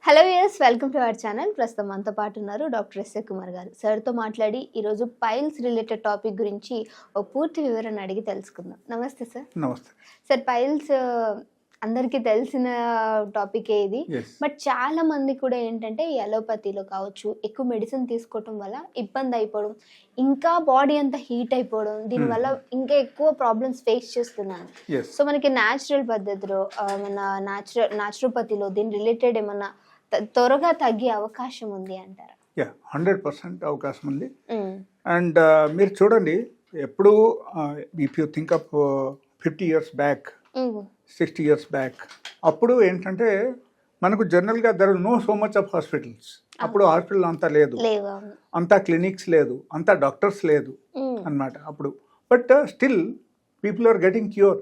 Hello yes welcome to our channel. ప్రస్తుతం మనతో పాటు ఉన్నారు డాక్టర్ ఎస్ఏ కుమార్ గారు. సార్తో మాట్లాడి ఈరోజు పైల్స్ రిలేటెడ్ టాపిక్ గురించి ఒక పూర్తి వివరణ అడిగి తెలుసుకుందాం. నమస్తే సార్. నమస్తే సార్, పైల్స్ అందరికీ తెలిసిన టాపికే ఇది. బట్ చాలా మంది కూడా ఏంటంటే ఈ అలోపతిలో కావచ్చు, ఎక్కువ మెడిసిన్ తీసుకోవటం వల్ల ఇబ్బంది అయిపోవడం, ఇంకా బాడీ అంతా హీట్ అయిపోవడం, దీనివల్ల ఇంకా ఎక్కువ ప్రాబ్లమ్స్ ఫేస్ చేస్తున్నాను. సో మనకి న్యాచురల్ పద్ధతిలో మన న్యాచురోపతిలో దీని రిలేటెడ్ ఏమన్నా త్వరగా తగ్గే అవకాశం ఉంది అంటారా? 100% అవకాశం ఉంది. అండ్ మీరు చూడండి, ఎప్పుడు if you think of 50 years back, 60 years back, అప్పుడు ఏంటంటే మనకు జనరల్గా there no so much of hospitals. అప్పుడు హాస్పిటల్ అంతా లేదు, అంతా క్లినిక్స్ లేదు, అంతా డాక్టర్స్ లేదు అన్నమాట అప్పుడు. But still people are getting cure.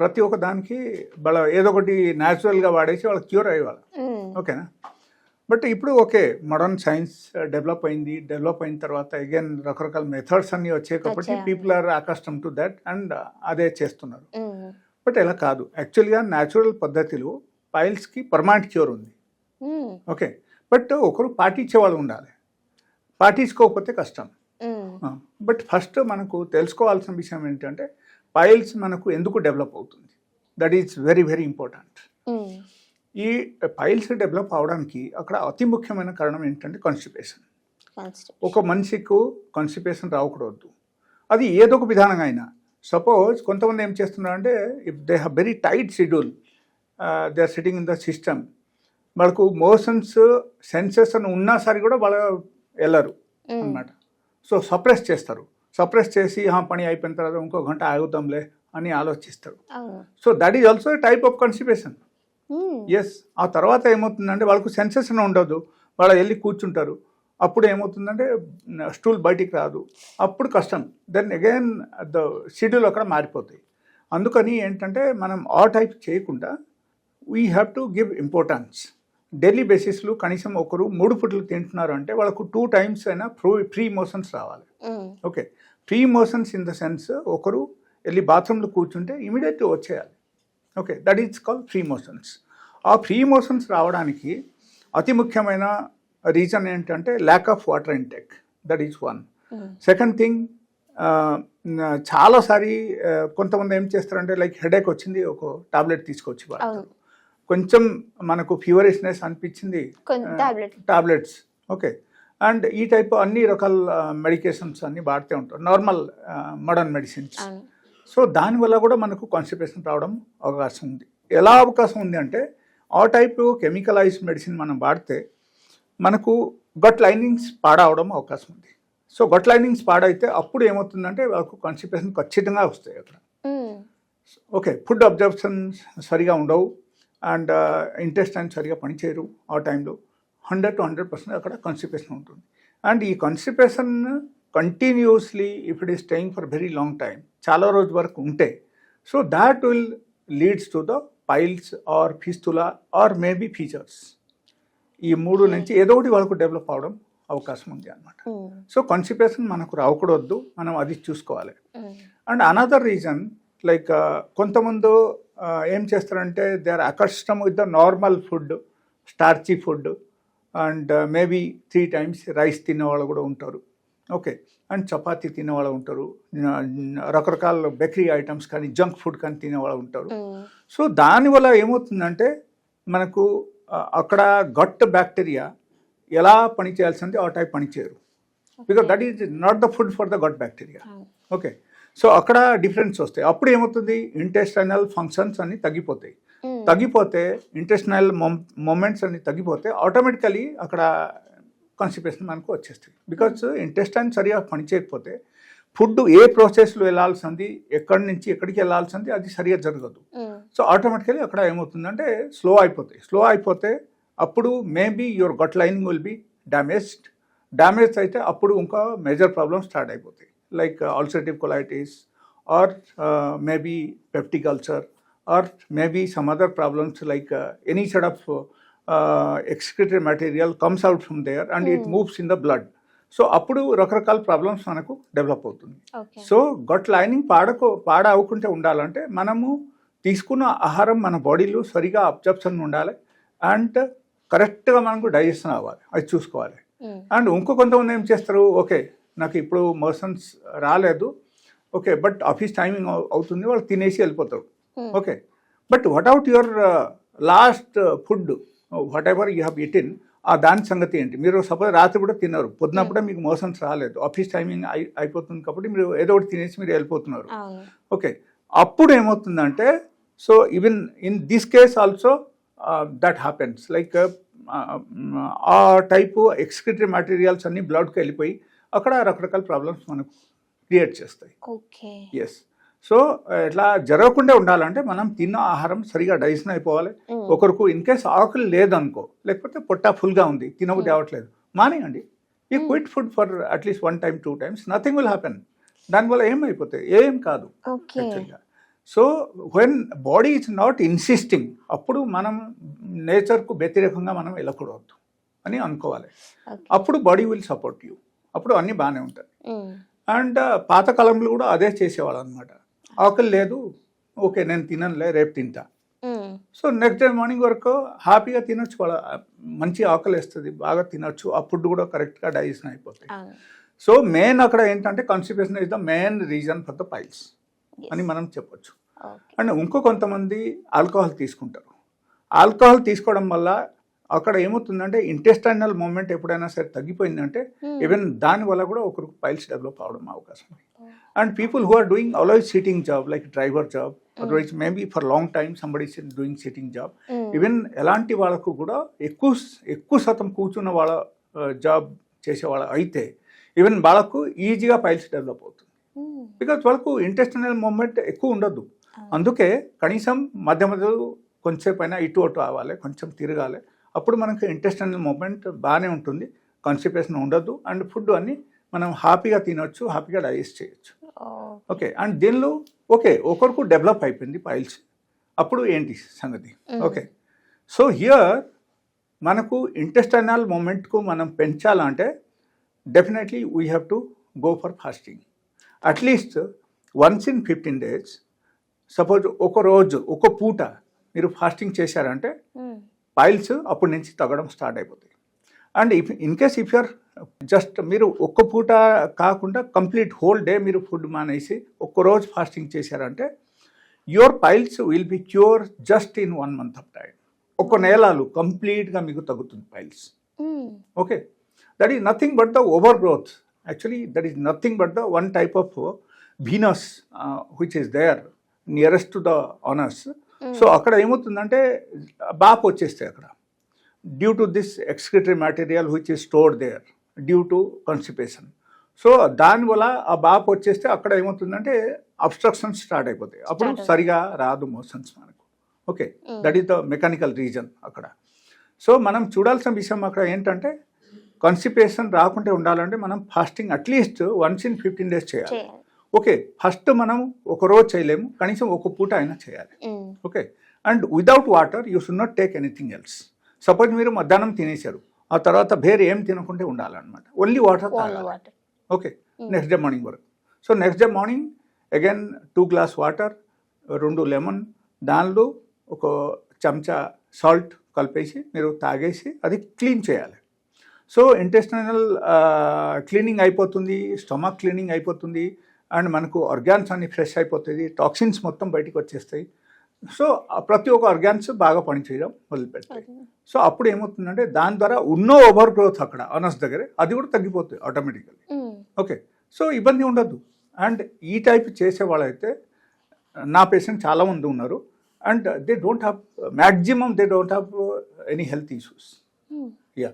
ప్రతి ఒక్క దానికి వాళ్ళ ఏదో ఒకటి న్యాచురల్గా వాడేసి వాళ్ళకి క్యూర్ అయ్యేవాళ్ళు. ఓకేనా? బట్ ఇప్పుడు ఓకే, మోడర్న్ సైన్స్ డెవలప్ అయిన తర్వాత అగైన్ రకరకాల మెథడ్స్ అన్నీ వచ్చాయి కాబట్టి people are accustomed to that and అదే చేస్తున్నారు. బట్ ఇలా కాదు, యాక్చువల్గా న్యాచురల్ పద్ధతిలో పైల్స్కి పర్మనెంట్ క్యూర్ ఉంది. ఓకే, బట్ ఒకరు పాటించే వాళ్ళు ఉండాలి, పాటించుకోకపోతే కష్టం. బట్ ఫస్ట్ మనకు తెలుసుకోవాల్సిన విషయం ఏంటంటే పైల్స్ మనకు ఎందుకు డెవలప్ అవుతుంది, that is very very important. ఈ పైల్స్ డెవలప్ అవడానికి అక్కడ అతి ముఖ్యమైన కారణం ఏంటంటే కాన్స్టిపేషన్. ఒక మనిషికి కాన్స్టిపేషన్ రాకూడదు, అది ఏదో ఒక విధానంగా అయినా. సపోజ్ కొంతమంది ఏం చేస్తున్నారంటే, if they have very tight schedule, they are sitting in the system, వాళ్ళకు మోషన్స్ సెన్సెస్ అని ఉన్నా సరే కూడా వాళ్ళు వెళ్ళరు అన్నమాట. సో సప్రెస్ చేస్తారు, సప్రెస్ చేసి పని అయిపోయిన తర్వాత ఇంకో గంట ఆగుతాంలే అని ఆలోచిస్తారు. So that is also type of constipation. Yes, ఆ తర్వాత ఏమవుతుందంటే వాళ్ళకు సెన్సేషన్ ఉండదు, వాళ్ళు వెళ్ళి కూర్చుంటారు. అప్పుడు ఏమవుతుందంటే స్టూల్ బయటికి రాదు, అప్పుడు కష్టం. దెన్ అగైన్ ద షెడ్యూల్ అక్కడ మారిపోతాయి. అందుకని ఏంటంటే మనం ఆ టైప్ చేయకుండా we have to give importance. Daily బేసిస్లో కనీసం ఒకరు 3 పూటలు తింటున్నారు అంటే వాళ్ళకు 2 times అయినా ఫ్రీ మోషన్స్ రావాలి. Okay, free motions in the sense ఒకరు వెళ్ళి బాత్రూంలో కూర్చుంటే ఇమీడియట్గా వచ్చేయాలి. Okay, that is called free motions. ఆ ఫ్రీ మోషన్స్ రావడానికి అతి ముఖ్యమైన రీజన్ ఏంటంటే lack of water intake, that is one. Second thing, చాలాసారి కొంతమంది ఏం చేస్తారంటే లైక్ హెడేక్ వచ్చింది, ఒక టాబ్లెట్ తీసుకొచ్చి వాడతారు. కొంచెం మనకు ఫీవరిష్నెస్ అనిపించింది, టాబ్లెట్స్. ఓకే, అండ్ ఈ టైప్ అన్ని రకాల మెడికేషన్స్ అన్ని వాడుతూ ఉంటారు, నార్మల్ మోడర్న్ మెడిసిన్స్. సో దానివల్ల కూడా మనకు కాన్స్టిపేషన్ రావడం అవకాశం ఉంది. ఎలా అవకాశం ఉంది అంటే ఆ టైప్ కెమికలైజ్డ్ మెడిసిన్ మనం వాడితే మనకు గట్ లైనింగ్స్ పాడవడం అవకాశం ఉంది. సో గట్ లైనింగ్స్ పాడైతే అప్పుడు ఏమవుతుందంటే వాళ్ళకు కాన్స్టిపేషన్ ఖచ్చితంగా వస్తాయి అక్కడ. ఓకే, ఫుడ్ అబ్జర్ప్షన్స్ సరిగా ఉండవు అండ్ ఇంటెస్టైన్ సరిగా పనిచేయరు. ఆ టైంలో 100 to 100% అక్కడ కాన్స్టిపేషన్ ఉంటుంది. అండ్ ఈ constipation continuously if it is staying for very long time, చాలా రోజు వరకు ఉంటే, so that will leads to the piles or fistula or maybe features. ఈ 3 నుంచి ఏదో ఒకటి వాళ్ళకు డెవలప్ అవడం అవకాశం ఉంది అన్నమాట. సో కాన్స్టిపేషన్ మనకు రాకూడదు, మనం అది చూసుకోవాలి. అండ్ అనదర్ రీజన్ లైక్ కొంతమంది ఏం చేస్తారంటే they are accustomed with the normal food, starchy food and maybe 3 times rice తినేవాళ్ళు కూడా ఉంటారు. ఓకే, అండ్ చపాతీ తినేవాళ్ళు ఉంటారు, రకరకాల బేకరీ ఐటమ్స్ కానీ జంక్ ఫుడ్ కానీ తినేవాళ్ళు ఉంటారు. సో దానివల్ల ఏమవుతుందంటే మనకు అక్కడ గట్ బ్యాక్టీరియా ఎలా పనిచేయాల్సింది ఆ టైప్ పనిచేయరు, because that is not the food for the gut bacteria. Okay, so అక్కడ డిఫరెన్స్ వస్తాయి. అప్పుడు ఏమవుతుంది, ఇంటెస్టైనల్ ఫంక్షన్స్ అన్ని తగ్గిపోతే ఇంటెస్టైనల్ మూమెంట్స్ అన్ని తగ్గిపోతే ఆటోమేటికలీ అక్కడ కాన్స్టిపేషన్ మనకు వచ్చేస్తుంది. బికాజ్ ఇంటెస్టైన్ సరిగా పనిచేయకపోతే ఫుడ్ ఏ ప్రాసెస్లో వెళ్ళాల్సింది, ఎక్కడి నుంచి ఎక్కడికి వెళ్ళాల్సింది అది సరిగా జరగదు. సో ఆటోమేటికలీ అక్కడ ఏమవుతుందంటే స్లో అయిపోతే అప్పుడు maybe your gut lining will be damage అయితే అప్పుడు ఇంకా మేజర్ ప్రాబ్లమ్స్ స్టార్ట్ అయిపోతాయి, like ulcerative colitis or maybe peptic ulcer or maybe some other problems like any sort of excretory material comes out from there and it moves in the blood. So అప్పుడు రకరకాల problems మనకు develop అవుతుంది. So gut lining పాడవకుంటే ఉండాలంటే మనము తీసుకున్న ఆహారం మన బాడీలో సరిగా అబ్జర్ప్షన్ ఉండాలి అండ్ కరెక్ట్గా మనకు డైజెషన్ అవ్వాలి, అది చూసుకోవాలి. అండ్ ఇంకో కొంతమంది ఏం చేస్తారు, ఓకే నాకు ఇప్పుడు మోషన్స్ రాలేదు, ఓకే బట్ ఆఫీస్ టైమింగ్ అవుతుంది, వాళ్ళు తినేసి వెళ్ళిపోతారు. Okay but what out your last food, what ever you have eaten, దాని సంగతి ఏంటి? మీరు సపోజ్ రాత్రి కూడా తిన్నారు, పొద్దునప్పుడే మీకు మోషన్స్ రాలేదు, ఆఫీస్ టైమింగ్ అయిపోతుంది కాబట్టి మీరు ఏదో ఒకటి తినేసి మీరు వెళ్ళిపోతున్నారు. ఓకే అప్పుడు ఏమవుతుందంటే, so even in this case also that happens, like ఆ టైపు ఎక్స్క్రిటరీ మెటీరియల్స్ అన్ని బ్లడ్కి వెళ్ళిపోయి అక్కడ రకరకాల ప్రాబ్లమ్స్ మనకు క్రియేట్ చేస్తాయి. ఎస్, సో ఇట్లా జరగకుండా ఉండాలంటే మనం తిన్న ఆహారం సరిగా డైజెషన్ అయిపోవాలి. ఒకరికి ఇన్ కేస్ ఆకలి లేదనుకో, లేకపోతే పొట్ట ఫుల్గా ఉంది, తినబుద్ధి అవ్వట్లేదు, మానేయండి. You quit food for at least 1 time 2 times, nothing will happen. దానివల్ల ఏమైపోతాయి, ఏం కాదు యాక్చువల్గా. So when body is not insisting, అప్పుడు మనం నేచర్కు వ్యతిరేకంగా మనం వెళ్ళకూడదు అని అనుకోవాలి. అప్పుడు బాడీ విల్ సపోర్ట్ యూ, అప్పుడు అన్నీ బాగానే ఉంటాయి. అండ్ పాతకాలంలో కూడా అదే చేసేవాళ్ళు అనమాట. ఆకలి లేదు, ఓకే నేను తిననులే, రేపు తింటా. సో నెక్స్ట్ డే మార్నింగ్ వరకు హ్యాపీగా తినొచ్చు, వాళ్ళ మంచి ఆకలి వేస్తుంది, బాగా తినొచ్చు, ఆ ఫుడ్ కూడా కరెక్ట్గా డైజెషన్ అయిపోతాయి. సో మెయిన్ అక్కడ ఏంటంటే constipation is the main reason for the piles అని మనం చెప్పొచ్చు. అండ్ ఇంకో కొంతమంది ఆల్కహాల్ తీసుకుంటారు. ఆల్కహాల్ తీసుకోవడం వల్ల అక్కడ ఏమవుతుందంటే ఇంటెస్టైనల్ మూమెంట్ ఎప్పుడైనా సరే తగ్గిపోయిందంటే ఈవెన్ దానివల్ల కూడా ఒకరికి పైల్స్ డెవలప్ అవడం అవకాశం ఉంది. And people who are doing always sitting job like driver job, otherwise maybe for long time somebody is doing sitting job, even ఎలాంటి వాళ్ళకు కూడా ఎక్కువ శాతం కూర్చున్న వాళ్ళ జాబ్ చేసేవాళ్ళ అయితే ఈవెన్ వాళ్ళకు ఈజీగా పైల్స్ డెవలప్ అవుతుంది. బికాజ్ వాళ్ళకు ఇంటెస్టైనల్ మూమెంట్ ఎక్కువ ఉండదు. అందుకే కనీసం మధ్య మధ్యలో కొంచెంసేపు అయినా ఇటు అటు అవ్వాలి, కొంచెం తిరగాలి, అప్పుడు మనకు ఇంటెస్టైనల్ మూమెంట్ బాగానే ఉంటుంది, కాన్స్టిపేషన్ ఉండదు, అండ్ ఫుడ్ అన్ని మనం హ్యాపీగా తినొచ్చు, హ్యాపీగా డైజెస్ట్ చేయొచ్చు. ఓకే అండ్ దీనిలో ఓకే ఒకరికి డెవలప్ అయిపోయింది పైల్స్, అప్పుడు ఏంటి సంగతి? ఓకే సో హియర్ మనకు ఇంటెస్టైనల్ మూమెంట్కు మనం పెంచాలంటే definitely we have to go for fasting at least once in 15 days. Suppose ఒక రోజు ఒక పూట మీరు ఫాస్టింగ్ చేశారంటే పైల్స్ అప్పటి నుంచి తగ్గడం స్టార్ట్ అయిపోతాయి. And in case if you're just మీరు ఒక్క పూట కాకుండా కంప్లీట్ హోల్ డే మీరు ఫుడ్ మానేసి ఒక్కరోజు ఫాస్టింగ్ చేశారంటే your piles will be cure just in 1 month of time. ఒక నెలలు కంప్లీట్గా మీకు తగ్గుతుంది piles. Okay that is nothing but the over growth. Actually that is nothing but the one type of venous which is there nearest to the anus. So అక్కడ ఏమవుతుందంటే బాప్ వచ్చేస్తాయి అక్కడ due to this excretory material which is stored there due to constipation. So దానివల్ల ఆ బాప్ వచ్చేస్తే అక్కడ ఏమవుతుందంటే అబ్స్ట్రక్షన్స్ స్టార్ట్ అయిపోతాయి, అప్పుడు సరిగా రాదు మోషన్స్ మనకు. Okay that is the mechanical reason అక్కడ. సో మనం చూడాల్సిన విషయం అక్కడ ఏంటంటే కాన్స్టిపేషన్ రాకుంటే ఉండాలంటే మనం fasting at least once in 15 days చేయాలి. ఓకే ఫస్ట్ మనం ఒక రోజు చేయలేము, కనీసం ఒక పూట అయినా చేయాలి. Okay and without water you should not take anything else. Suppose మీరు మధ్యాహ్నం తినేశారు, ఆ తర్వాత వేరే ఏం తినకుంటే ఉండాలన్నమాట, ఓన్లీ వాటర్ తాగాలి. ఓకే నెక్స్ట్ డే మార్నింగ్ వరకు. So next day morning again 2 glasses water, 2 lemon, దానిలో ఒక చెంచా సాల్ట్ కలిపేసి మీరు తాగేసి అది క్లీన్ చేయాలి. సో ఇంటెస్టైనల్ క్లీనింగ్ అయిపోతుంది, స్టమక్ క్లీనింగ్ అయిపోతుంది, అండ్ మనకు ఆర్గాన్స్ అన్ని ఫ్రెష్ అయిపోతుంది, టాక్సిన్స్ మొత్తం బయటికి వచ్చేస్తాయి. సో ప్రతి ఒక్క ఆర్గాన్స్ బాగా పనిచేయడం మొదలుపెడతాయి. సో అప్పుడు ఏమవుతుందంటే దాని ద్వారా ఉన్న ఓవర్ గ్రోత్ అక్కడ అనస్ దగ్గర అది కూడా తగ్గిపోతుంది ఆటోమేటికల్లీ. ఓకే సో ఇబ్బంది ఉండదు. అండ్ ఈ టైప్ చేసే వాళ్ళైతే నా పేషెంట్ చాలామంది ఉన్నారు, and they don't have maximum they don't have any health issues. Yeah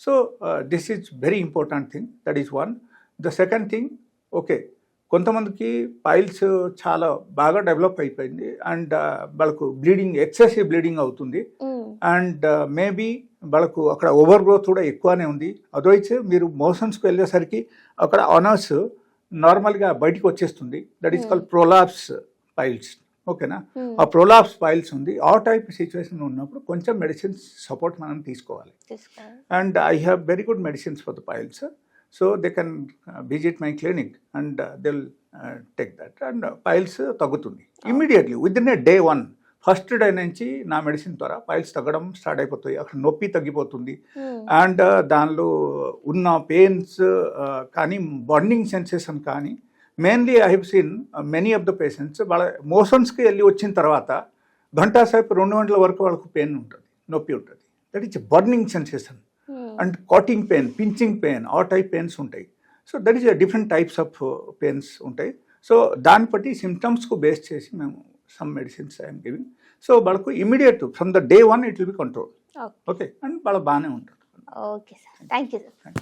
so this is very important thing, that is one. The second thing, okay కొంతమందికి piles చాలా బాగా డెవలప్ అయిపోయింది అండ్ వాళ్ళకు బ్లీడింగ్, ఎక్సెసివ్ బ్లీడింగ్ అవుతుంది, and maybe వాళ్ళకు అక్కడ over growth కూడా ఎక్కువనే ఉంది. అదర్వైజ్ మీరు మోషన్స్కి వెళ్ళేసరికి అక్కడ ఆనర్స్ నార్మల్గా బయటికి వచ్చేస్తుంది, that is called prolapse piles. ఓకేనా, ఆ ప్రోలాప్స్ పైల్స్ ఉంది. ఆ టైప్ సిచ్యువేషన్ ఉన్నప్పుడు కొంచెం మెడిసిన్స్ సపోర్ట్ మనం తీసుకోవాలి. And I have very good medicines for the piles. So they can visit my clinic and they'll take that, and piles తగ్గుతుంది immediately within a day 1. First day నుంచి నా medicine ద్వారా piles తగ్గడం start అయిపోతాయి, అక్కడ నొప్పి తగ్గిపోతుంది. అండ్ దానిలో ఉన్న పెయిన్స్ కానీ బర్నింగ్ సెన్సేషన్ కానీ mainly I have seen many of the patients వాళ్ళ మోషన్స్కి వెళ్ళి వచ్చిన తర్వాత గంటా సేపు 2 గంటల వరకు వాళ్ళకు పెయిన్ ఉంటుంది, నొప్పి ఉంటుంది. That is burning sensation and cutting pain, pinching pain, ఆ టైప్ పెయిన్స్ ఉంటాయి. So that is different types of pains ఉంటాయి. సో దాన్ని బట్టి సిమ్టమ్స్కు బేస్ చేసి మేము some medicines I'm giving. So వాళ్ళకు immediate from the day 1 it will be control. Okay, and వాళ్ళ బాగానే ఉంటుంది. Okay sir, thank you sir.